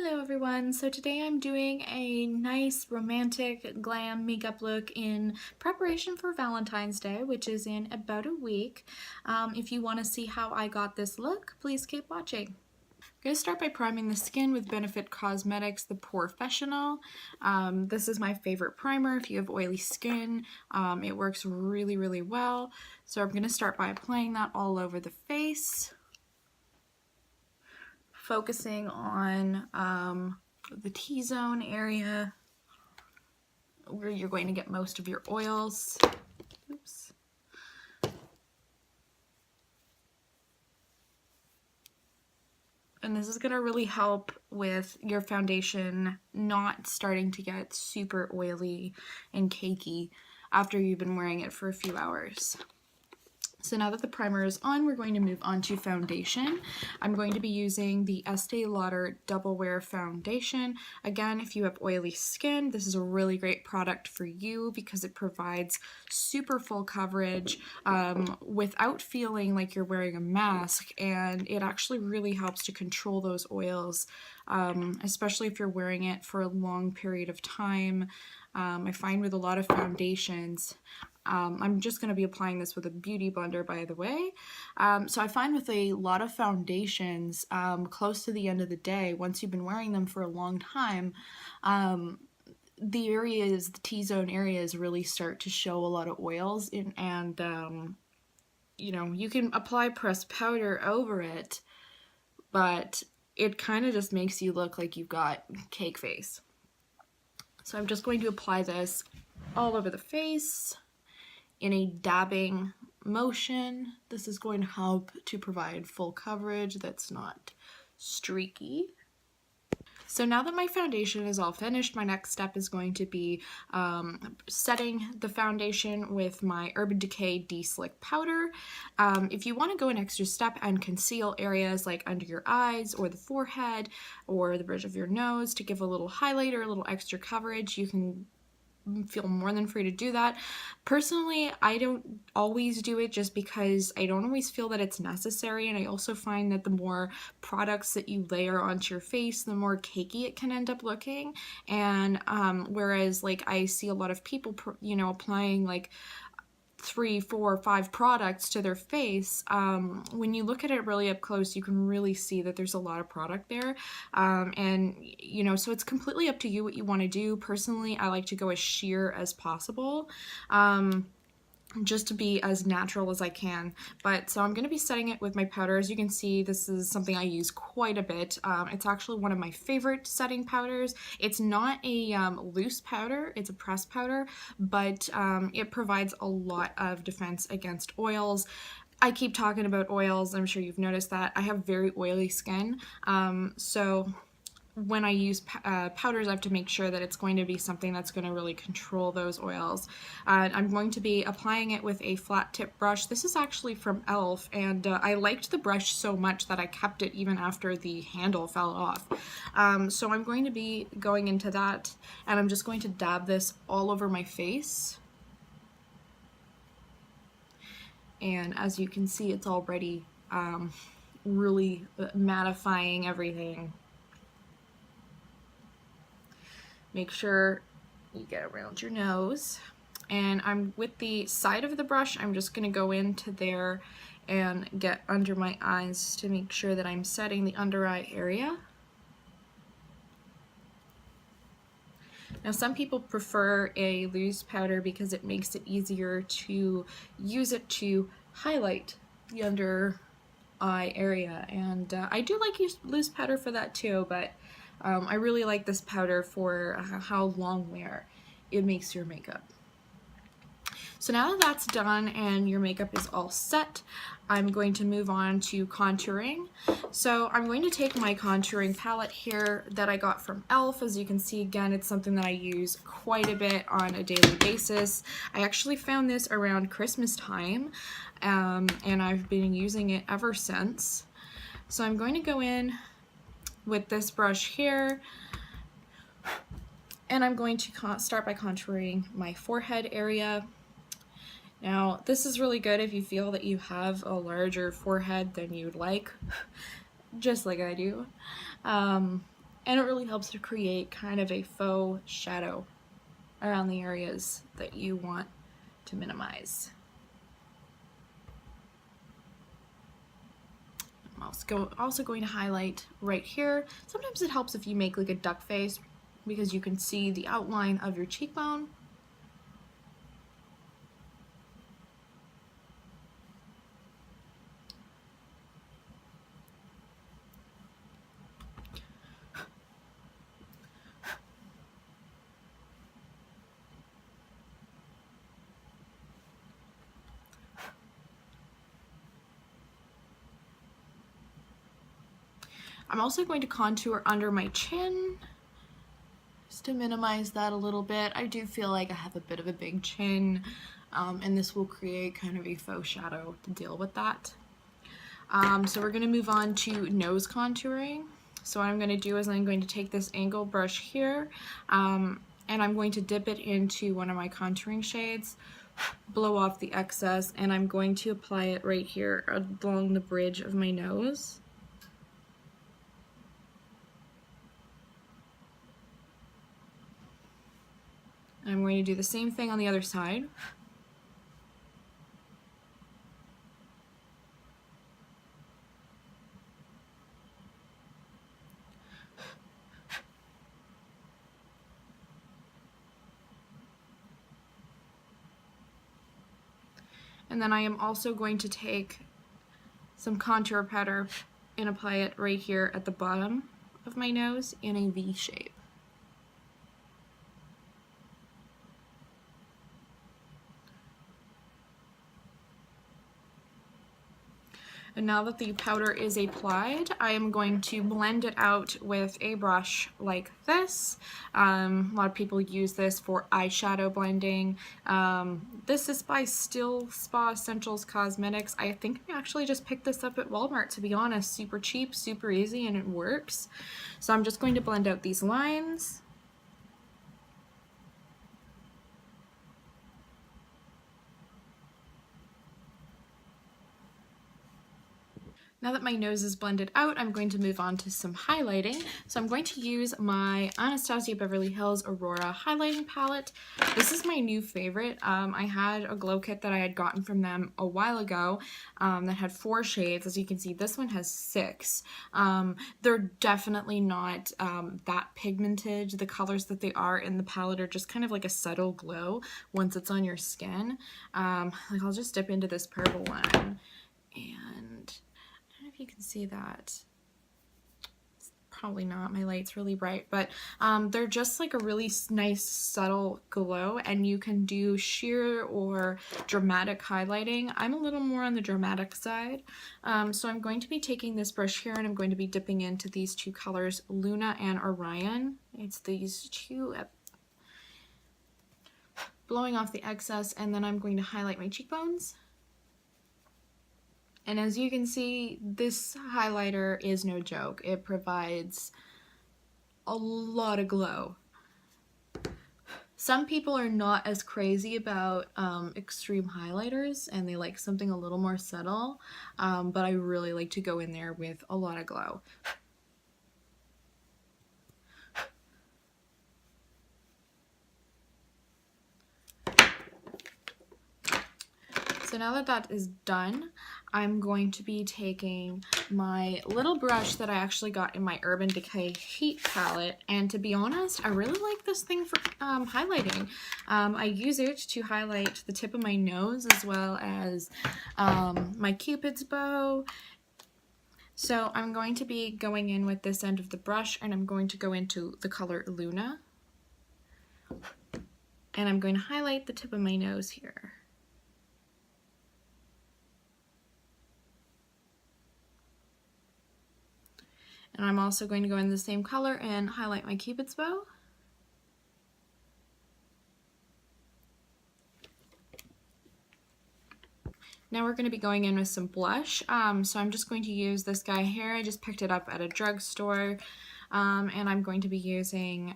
Hello everyone, so today I'm doing a nice romantic glam makeup look in preparation for Valentine's Day, which is in about a week. If you want to see how I got this look, please keep watching. I'm going to start by priming the skin with Benefit Cosmetics The Porefessional. This is my favorite primer if you have oily skin. It works really well. So I'm going to start by applying that all over the face, focusing on the T-zone area where you're going to get most of your oils. Oops. And this is going to really help with your foundation not starting to get super oily and cakey after you've been wearing it for a few hours. So now that the primer is on, we're going to move on to foundation. I'm going to be using the Estee Lauder Double Wear Foundation. Again, if you have oily skin, this is a really great product for you because it provides super full coverage without feeling like you're wearing a mask, and it actually really helps to control those oils, especially if you're wearing it for a long period of time. I find with a lot of foundations, I'm just going to be applying this with a beauty blender, by the way. So I find with a lot of foundations, close to the end of the day, once you've been wearing them for a long time, the areas, the T-zone areas really start to show a lot of oils and you know, you can apply pressed powder over it, but it kind of just makes you look like you've got cake face. So I'm just going to apply this all over the face in a dabbing motion. This is going to help to provide full coverage that's not streaky. So now that my foundation is all finished, my next step is going to be setting the foundation with my Urban Decay De-Slick powder. If you want to go an extra step and conceal areas like under your eyes or the forehead or the bridge of your nose to give a little highlight or a little extra coverage, you can feel more than free to do that. Personally, I don't always do it just because I don't always feel that it's necessary, and I also find that the more products that you layer onto your face, the more cakey it can end up looking. And whereas like I see a lot of people, you know, applying like 3, 4, 5 products to their face, when you look at it really up close, you can really see that there's a lot of product there. And you know, so it's completely up to you what you want to do. Personally, I like to go as sheer as possible, just to be as natural as I can. But so I'm going to be setting it with my powder. As you can see, this is something I use quite a bit. It's actually one of my favorite setting powders. It's not a loose powder, it's a pressed powder, but it provides a lot of defense against oils. I keep talking about oils, I'm sure you've noticed that. I have very oily skin, so when I use powders, I have to make sure that it's going to be something that's going to really control those oils. I'm going to be applying it with a flat tip brush. This is actually from e.l.f. and I liked the brush so much that I kept it even after the handle fell off. So I'm going to be going into that, and I'm just going to dab this all over my face. And as you can see, it's already really mattifying everything. Make sure you get around your nose. And I'm with the side of the brush, I'm just going to go into there and get under my eyes to make sure that I'm setting the under eye area. Now some people prefer a loose powder because it makes it easier to use it to highlight the under eye area, and I do like use loose powder for that too, but I really like this powder for how long wear it makes your makeup. So now that that's done and your makeup is all set, I'm going to move on to contouring. So I'm going to take my contouring palette here that I got from e.l.f. As you can see, again, it's something that I use quite a bit on a daily basis. I actually found this around Christmas time, and I've been using it ever since. So I'm going to go in with this brush here, and I'm going to start by contouring my forehead area. Now, this is really good if you feel that you have a larger forehead than you'd like, just like I do. and it really helps to create kind of a faux shadow around the areas that you want to minimize. I'm also going to highlight right here. Sometimes it helps if you make like a duck face because you can see the outline of your cheekbone. I'm also going to contour under my chin just to minimize that a little bit. I do feel like I have a bit of a big chin, and this will create kind of a faux shadow to deal with that. So we're going to move on to nose contouring. So what I'm going to do is I'm going to take this angle brush here, and I'm going to dip it into one of my contouring shades, blow off the excess, and I'm going to apply it right here along the bridge of my nose. I'm going to do the same thing on the other side. And then I am also going to take some contour powder and apply it right here at the bottom of my nose in a V shape. And now that the powder is applied, I am going to blend it out with a brush like this. A lot of people use this for eyeshadow blending. This is by Still Spa Essentials Cosmetics. I think I actually just picked this up at Walmart, to be honest. Super cheap, super easy, and it works. So I'm just going to blend out these lines. Now that my nose is blended out, I'm going to move on to some highlighting. So I'm going to use my Anastasia Beverly Hills Aurora highlighting palette. This is my new favorite. I had a glow kit that I had gotten from them a while ago that had 4 shades. As you can see, this one has 6. They're definitely not that pigmented. The colors that they are in the palette are just kind of like a subtle glow once it's on your skin. Like I'll just dip into this purple one, and you can see that. It's probably not, my light's really bright, but they're just like a really nice subtle glow, and you can do sheer or dramatic highlighting. I'm a little more on the dramatic side, so I'm going to be taking this brush here and I'm going to be dipping into these 2 colors, Luna and Orion. It's these 2, blowing off the excess, and then I'm going to highlight my cheekbones. And as you can see, this highlighter is no joke. It provides a lot of glow. Some people are not as crazy about extreme highlighters, and they like something a little more subtle, but I really like to go in there with a lot of glow. So now that that is done, I'm going to be taking my little brush that I actually got in my Urban Decay Heat palette, and to be honest, I really like this thing for highlighting. I use it to highlight the tip of my nose as well as my Cupid's bow. So I'm going to be going in with this end of the brush, and I'm going to go into the color Luna, and I'm going to highlight the tip of my nose here. And I'm also going to go in the same color and highlight my Cupid's bow. Now we're going to be going in with some blush. So I'm just going to use this guy here. I just picked it up at a drugstore. And I'm going to be using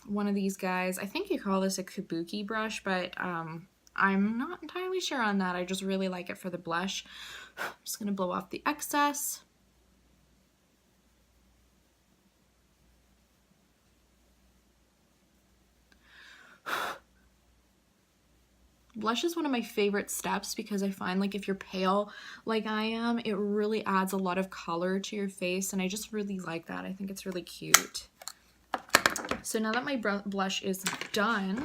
one of these guys. I think you call this a kabuki brush, but I'm not entirely sure on that. I just really like it for the blush. I'm just going to blow off the excess. Blush is one of my favorite steps because I find like if you're pale like I am, it really adds a lot of color to your face, and I just really like that. I think it's really cute. So now that my blush is done,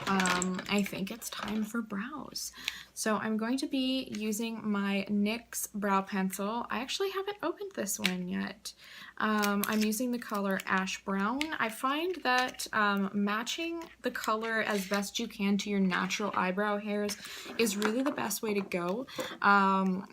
I think it's time for brows. So I'm going to be using my NYX brow pencil. I actually haven't opened this one yet. I'm using the color Ash Brown. I find that matching the color as best you can to your natural eyebrow hairs is really the best way to go,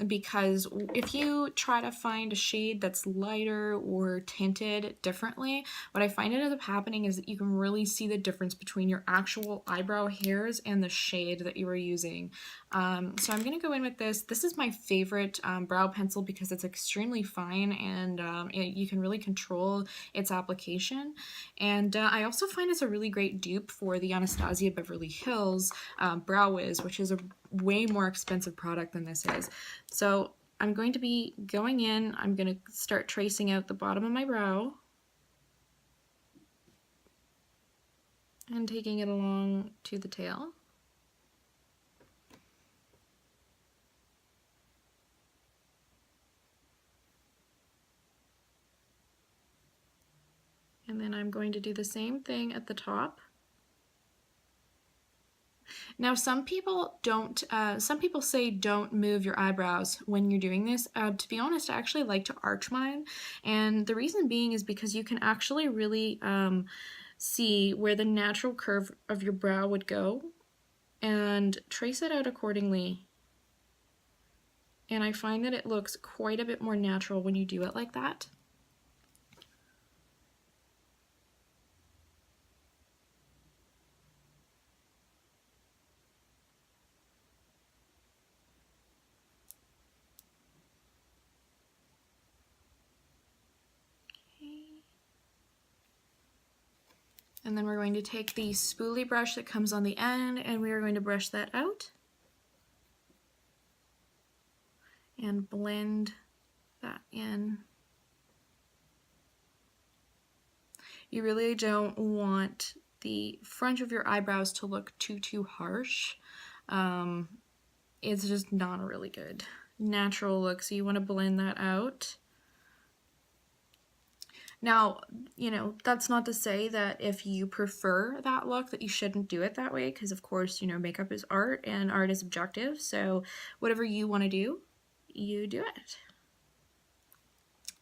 because if you try to find a shade that's lighter or tinted differently, what I find ended up happening is that you can really see the difference between your actual eyebrow hairs and the shade that you were using. So I'm going to go in with this. This is my favorite brow pencil because it's extremely fine, and you can really control its application. And I also find it's a really great dupe for the Anastasia Beverly Hills Brow Wiz, which is a way more expensive product than this is. So I'm going to be going in, I'm going to start tracing out the bottom of my brow and taking it along to the tail. And then I'm going to do the same thing at the top. Now, some people say don't move your eyebrows when you're doing this. To be honest, I actually like to arch mine. And the reason being is because you can actually really see where the natural curve of your brow would go and trace it out accordingly. And I find that it looks quite a bit more natural when you do it like that. And then we're going to take the spoolie brush that comes on the end, and we are going to brush that out and blend that in. You really don't want the front of your eyebrows to look too harsh. It's just not a really good natural look, so you want to blend that out. Now, you know, that's not to say that if you prefer that look that you shouldn't do it that way, because of course, you know, makeup is art and art is objective, so whatever you want to do, you do it.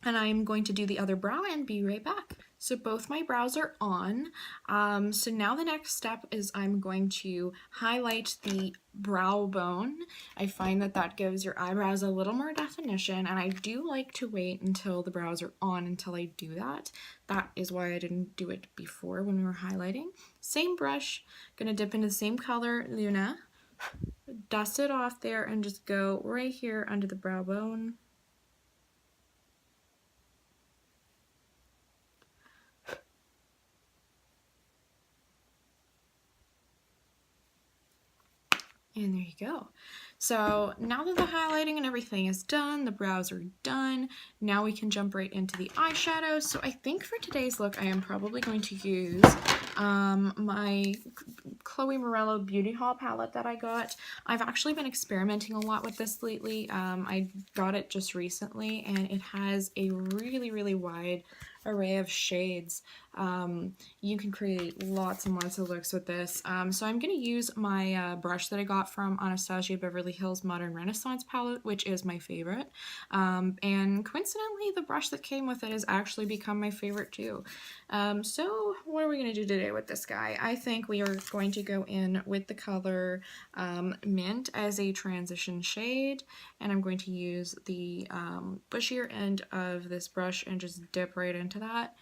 And I'm going to do the other brow and be right back. So both my brows are on. So now the next step is I'm going to highlight the brow bone. I find that that gives your eyebrows a little more definition, and I do like to wait until the brows are on until I do that. That is why I didn't do it before when we were highlighting. Same brush, gonna dip into the same color, Luna, dust it off there and just go right here under the brow bone. And there you go. So now that the highlighting and everything is done, the brows are done, now we can jump right into the eyeshadows. So I think for today's look, I am probably going to use my Chloe Morello Beauty Haul palette that I got. I've actually been experimenting a lot with this lately. I got it just recently, and it has a really wide array of shades. You can create lots and lots of looks with this. So I'm going to use my brush that I got from Anastasia Beverly Hills Modern Renaissance palette, which is my favorite. And coincidentally, the brush that came with it has actually become my favorite too. So what are we going to do today with this guy? I think we are going to go in with the color Mint as a transition shade, and I'm going to use the bushier end of this brush and just dip right into that.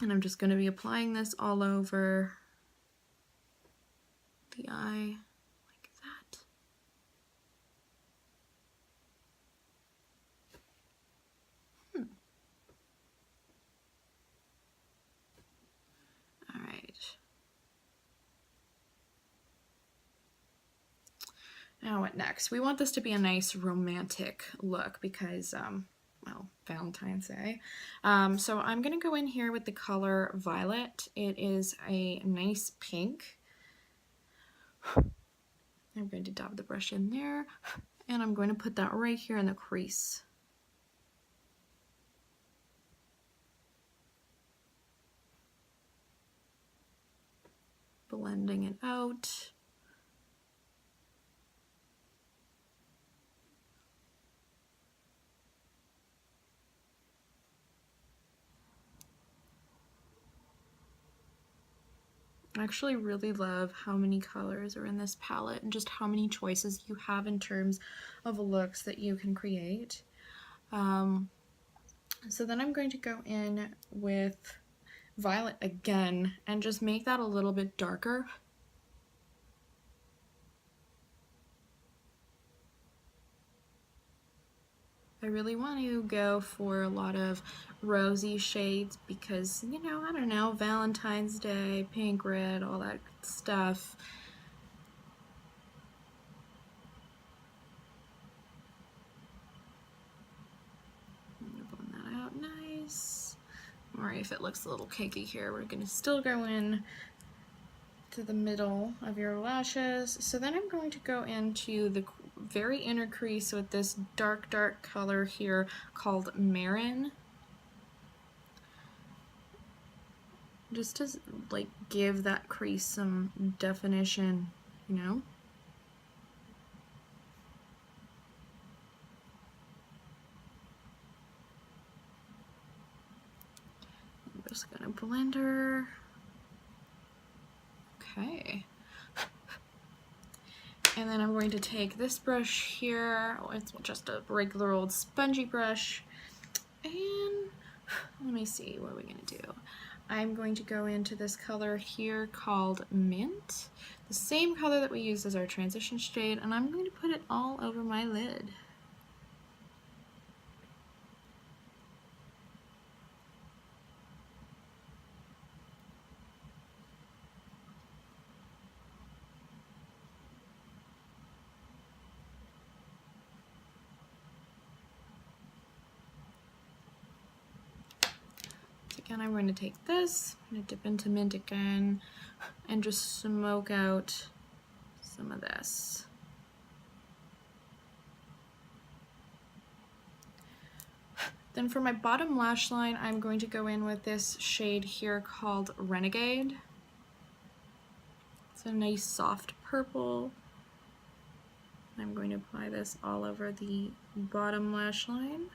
And I'm just going to be applying this all over the eye like that. All right. Now what next? We want this to be a nice romantic look because well, Valentine's Day. So I'm going to go in here with the color Violet. It is a nice pink. I'm going to dab the brush in there, and I'm going to put that right here in the crease. Blending it out. I actually really love how many colors are in this palette and just how many choices you have in terms of looks that you can create. So then I'm going to go in with Violet again and just make that a little bit darker. I really want to go for a lot of rosy shades because, you know, I don't know, Valentine's Day, pink, red, all that stuff. Blend that out nice. Or if it looks a little cakey here, we're going to still go in to the middle of your lashes. So then I'm going to go into the very inner crease with this dark color here called Marin. Just to like give that crease some definition, you know? I'm just gonna blend her. Okay. And then I'm going to take this brush here. It's just a regular old spongy brush. And let me see, what are we gonna do? I'm going to go into this color here called Mint, the same color that we used as our transition shade, and I'm going to put it all over my lid. Again, I'm going to take this, I'm going to dip into Mint again, and just smoke out some of this. Then for my bottom lash line, I'm going to go in with this shade here called Renegade. It's a nice soft purple. I'm going to apply this all over the bottom lash line.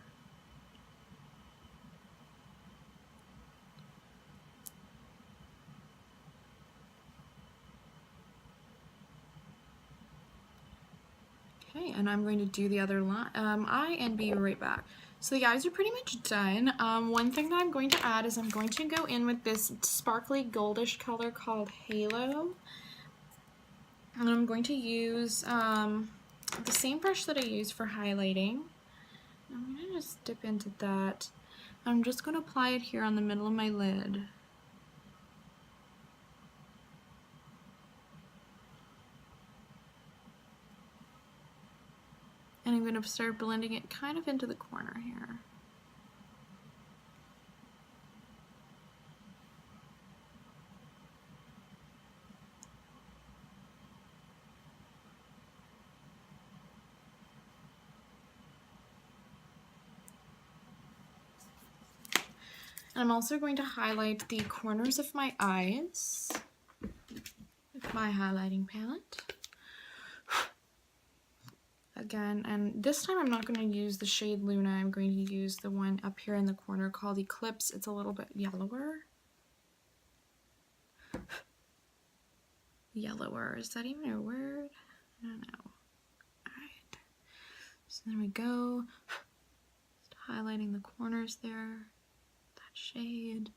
Okay, and I'm going to do the other eye and be right back. So the eyes are pretty much done. One thing that I'm going to add is I'm going to go in with this sparkly goldish color called Halo. And I'm going to use the same brush that I use for highlighting. I'm going to just dip into that. I'm just going to apply it here on the middle of my lid. And I'm going to start blending it kind of into the corner here. And I'm also going to highlight the corners of my eyes with my highlighting palette. Again, and this time I'm not going to use the shade Luna, I'm going to use the one up here in the corner called Eclipse. It's a little bit yellower. Yellower, is that even a word? I don't know. Alright, so there we go. Just highlighting the corners there, that shade.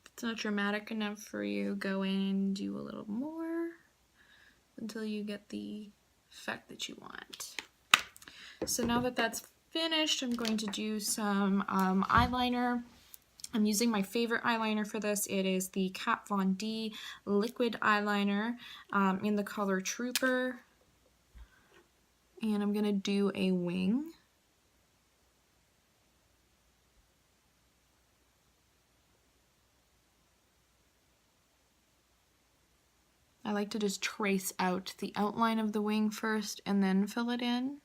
If it's not dramatic enough for you, go in and do a little more until you get the effect that you want. So now that that's finished, I'm going to do some eyeliner. I'm using my favorite eyeliner for this. It is the Kat Von D liquid eyeliner in the color Trooper. and I'm gonna do a wing. I like to just trace out the outline of the wing first and then fill it in.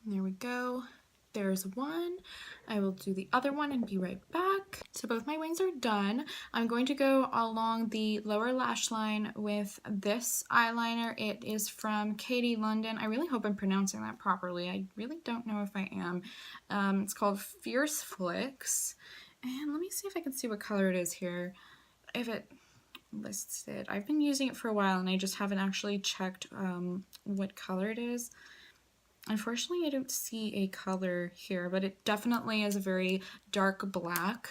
There we go. There's one. I will do the other one and be right back. So both my wings are done. I'm going to go along the lower lash line with this eyeliner. It is from Katie London. I really hope I'm pronouncing that properly. I really don't know if I am. It's called Fierce Flicks. And let me see if I can see what color it is here. If it lists it. I've been using it for a while and I just haven't actually checked what color it is. Unfortunately, I don't see a color here, but it definitely is a very dark black.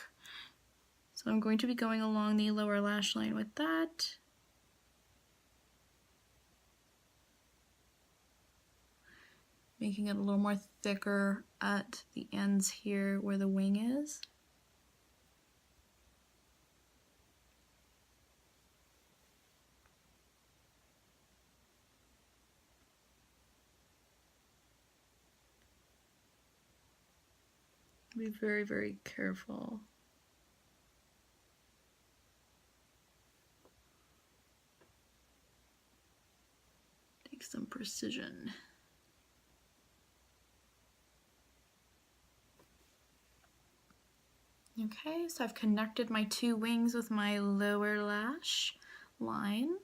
So I'm going to be going along the lower lash line with that. Making it a little more thicker at the ends here where the wing is. Be very, very careful. Take some precision. Okay, so I've connected my two wings with my lower lash line.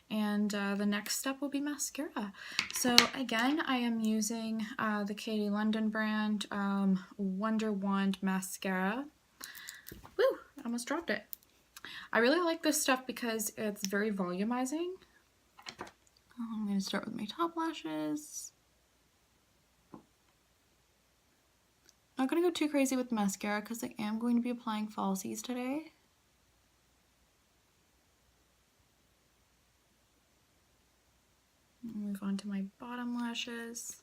And the next step will be mascara. So again, I am using the Katie London brand Wonder Wand mascara. Woo, I almost dropped it. I really like this stuff because it's very volumizing. I'm going to start with my top lashes. Not going to go too crazy with mascara because I am going to be applying falsies today. Move on to my bottom lashes.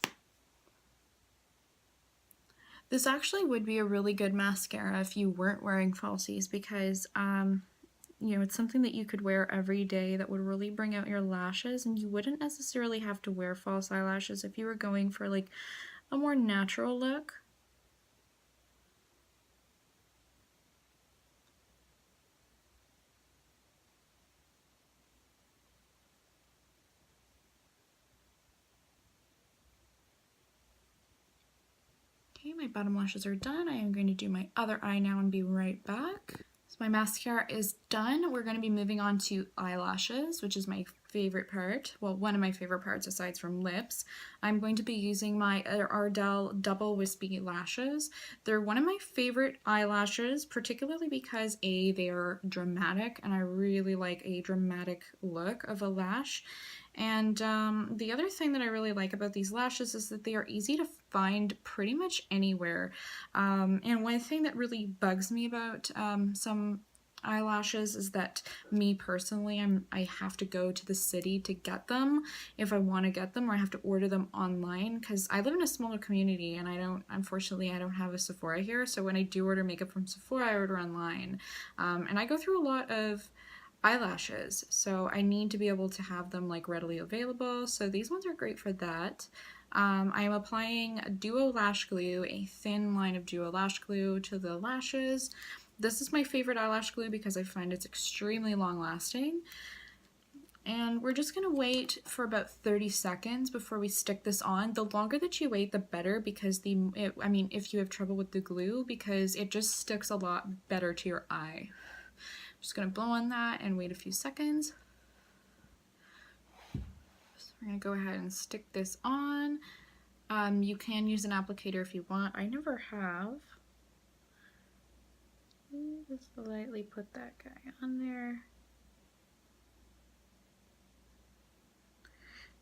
This actually would be a really good mascara if you weren't wearing falsies because, you know, it's something that you could wear every day that would really bring out your lashes, and you wouldn't necessarily have to wear false eyelashes if you were going for like a more natural look. Okay, my bottom lashes are done. I am going to do my other eye now and be right back. So my mascara is done. We're going to be moving on to eyelashes, which is my favorite part. Well, one of my favorite parts aside from lips. I'm going to be using my Ardell Double Wispy Lashes. They're one of my favorite eyelashes, particularly because A, they're dramatic, and I really like a dramatic look of a lash. And the other thing that I really like about these lashes is that they are easy to find pretty much anywhere. And one thing that really bugs me about some eyelashes is that me personally, I have to go to the city to get them if I want to get them, or I have to order them online because I live in a smaller community and unfortunately I don't have a Sephora here. So when I do order makeup from Sephora, I order online. And I go through a lot of eyelashes, so I need to be able to have them like readily available. So these ones are great for that. I am applying Duo Lash Glue, a thin line of Duo Lash Glue to the lashes. This is my favorite eyelash glue because I find it's extremely long lasting. And we're just going to wait for about 30 seconds before we stick this on. The longer that you wait, the better, because if you have trouble with the glue, because it just sticks a lot better to your eye. Just going to blow on that and wait a few seconds. So we're going to go ahead and stick this on. You can use an applicator if you want. I never have. Just lightly put that guy on there.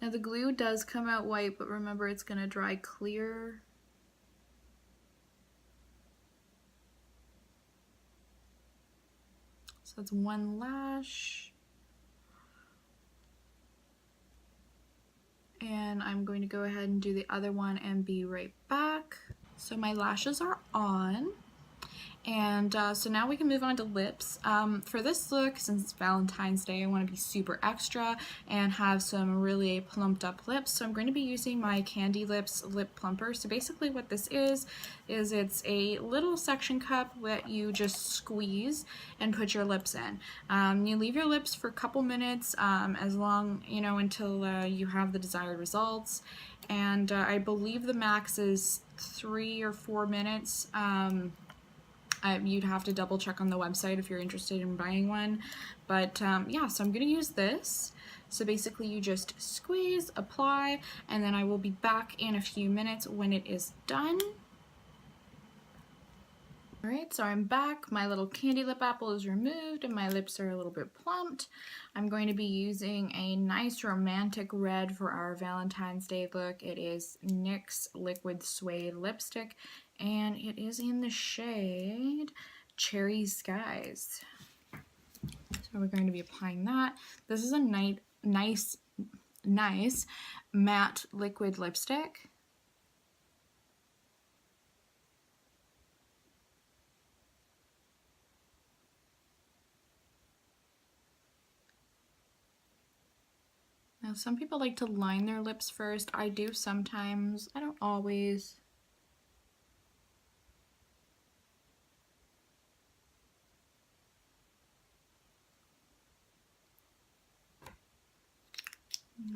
Now the glue does come out white, but remember it's going to dry clear. So that's one lash. And I'm going to go ahead and do the other one and be right back. So my lashes are on. And so now we can move on to lips. For this look, since it's Valentine's Day, I want to be super extra and have some really plumped up lips. So I'm going to be using my Candy Lips Lip Plumper. So basically what this is it's a little suction cup that you just squeeze and put your lips in. You leave your lips for a couple minutes, as long, until you have the desired results. And I believe the max is 3 or 4 minutes. You'd have to double check on the website if you're interested in buying one. But yeah, so I'm going to use this. So basically you just squeeze, apply, and then I will be back in a few minutes when it is done. Alright, so I'm back. My little candy lip apple is removed and my lips are a little bit plumped. I'm going to be using a nice romantic red for our Valentine's Day look. It is NYX Liquid Suede Lipstick and it is in the shade Cherry Skies. So we're going to be applying that. This is a nice matte liquid lipstick. Now, some people like to line their lips first. I do sometimes. I don't always.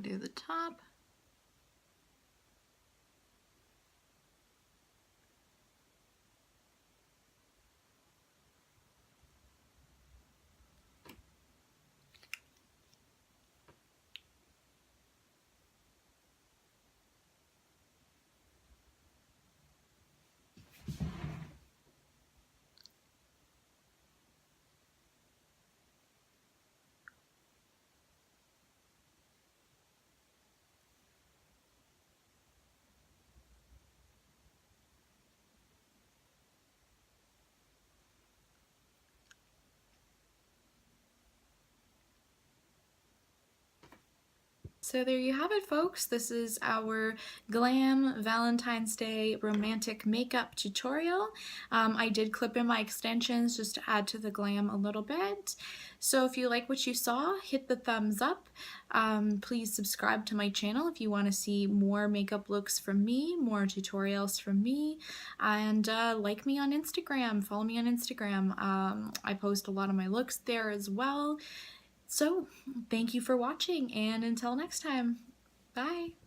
Do the top. So there you have it, folks. This is our Glam Valentine's Day romantic makeup tutorial. I did clip in my extensions just to add to the glam a little bit. So if you like what you saw, hit the thumbs up. Please subscribe to my channel if you want to see more makeup looks from me, more tutorials from me, and like me on Instagram, follow me on Instagram. I post a lot of my looks there as well. So, thank you for watching, and until next time, bye!